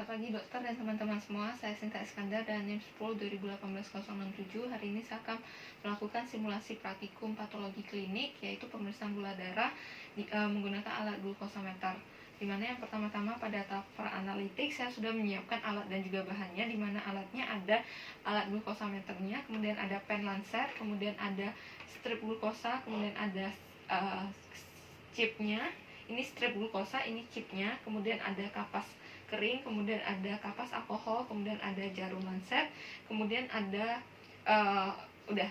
Selamat pagi dokter dan teman-teman semua. Saya Sinta Iskandar dan NIM 10 2018-067. Hari ini saya akan melakukan simulasi praktikum patologi klinik, yaitu pemeriksaan gula darah menggunakan alat glukosameter. Dimana yang pertama-tama pada tahap pra-analitik saya sudah menyiapkan alat dan juga bahannya, dimana alatnya ada alat glukosameternya, kemudian ada pen lancet, kemudian ada strip glukosa, kemudian ada chipnya. Ini strip glukosa, ini chipnya, kemudian ada kapas kering, kemudian ada kapas alkohol, kemudian ada jarum lancet, kemudian ada udah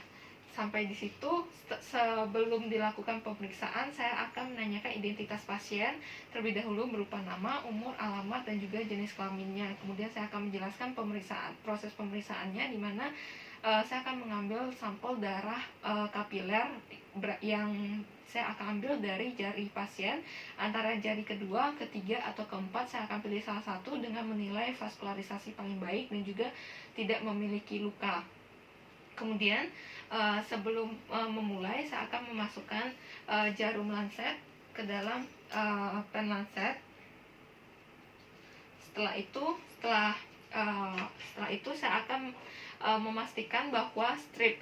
sampai di situ. Sebelum dilakukan pemeriksaan, saya akan menanyakan identitas pasien terlebih dahulu berupa nama, umur, alamat, dan juga jenis kelaminnya. Kemudian saya akan menjelaskan proses pemeriksaannya, di mana saya akan mengambil sampel darah kapiler yang saya akan ambil dari jari pasien, antara jari kedua, ketiga, atau keempat. Saya akan pilih salah satu dengan menilai vaskularisasi paling baik dan juga tidak memiliki luka. Kemudian sebelum memulai, saya akan memasukkan jarum lancet ke dalam pen lancet. Setelah itu saya akan memastikan bahwa strip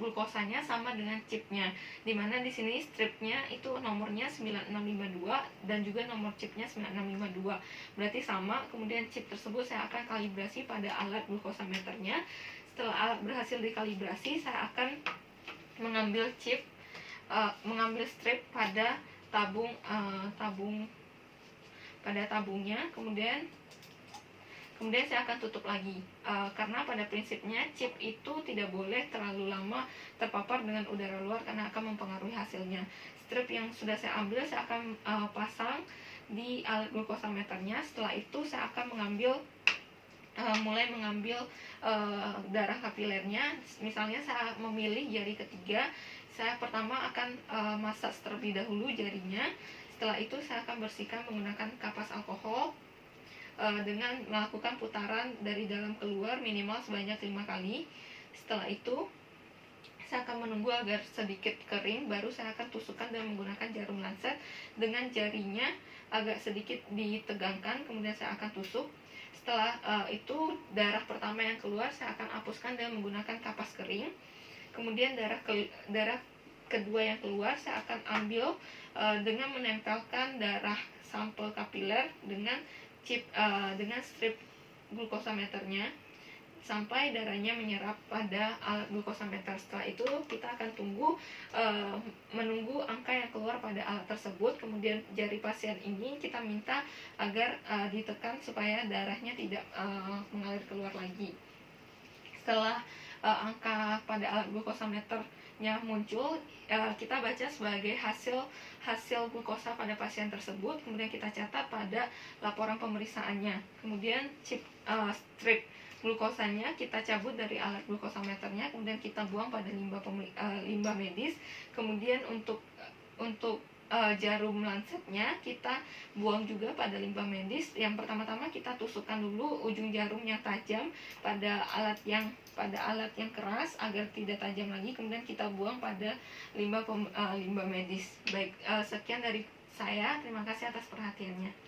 glukosanya sama dengan chipnya, dimana di sini stripnya itu nomornya 9652 dan juga nomor chipnya 9652, berarti sama. Kemudian chip tersebut saya akan kalibrasi pada alat glukosameternya. Setelah alat berhasil dikalibrasi, saya akan mengambil strip pada tabungnya, kemudian saya akan tutup lagi, karena pada prinsipnya chip itu tidak boleh terlalu lama terpapar dengan udara luar karena akan mempengaruhi hasilnya. Strip yang sudah saya ambil, saya akan pasang di alat glukosameternya. Setelah itu saya akan mulai mengambil darah kapilernya. Misalnya saya memilih jari ketiga, saya pertama akan massage terlebih dahulu jarinya. Setelah itu saya akan bersihkan menggunakan kapas alkohol dengan melakukan putaran dari dalam keluar minimal sebanyak 5 kali. Setelah itu saya akan menunggu agar sedikit kering, baru saya akan tusukkan dan menggunakan jarum lancet dengan jarinya agak sedikit ditegangkan, kemudian saya akan tusuk. Setelah itu darah pertama yang keluar saya akan hapuskan dengan menggunakan kapas kering. Kemudian darah kedua yang keluar saya akan ambil dengan menempelkan darah sampel kapiler dengan strip glukosameternya sampai darahnya menyerap pada alat glukosameter. Setelah itu kita akan menunggu angka yang keluar pada alat tersebut. Kemudian jari pasien ini kita minta agar ditekan supaya darahnya tidak mengalir keluar lagi. Setelah angka pada alat glukosameternya muncul, kita baca sebagai hasil glukosa pada pasien tersebut, kemudian kita catat pada laporan pemeriksaannya. Kemudian strip glukosanya kita cabut dari alat glukosameternya, kemudian kita buang pada limbah medis. Kemudian untuk jarum lancetnya kita buang juga pada limbah medis. Yang pertama-tama kita tusukkan dulu ujung jarum yang tajam pada alat yang keras agar tidak tajam lagi, kemudian kita buang pada limbah medis. Baik, sekian dari saya. Terima kasih atas perhatiannya.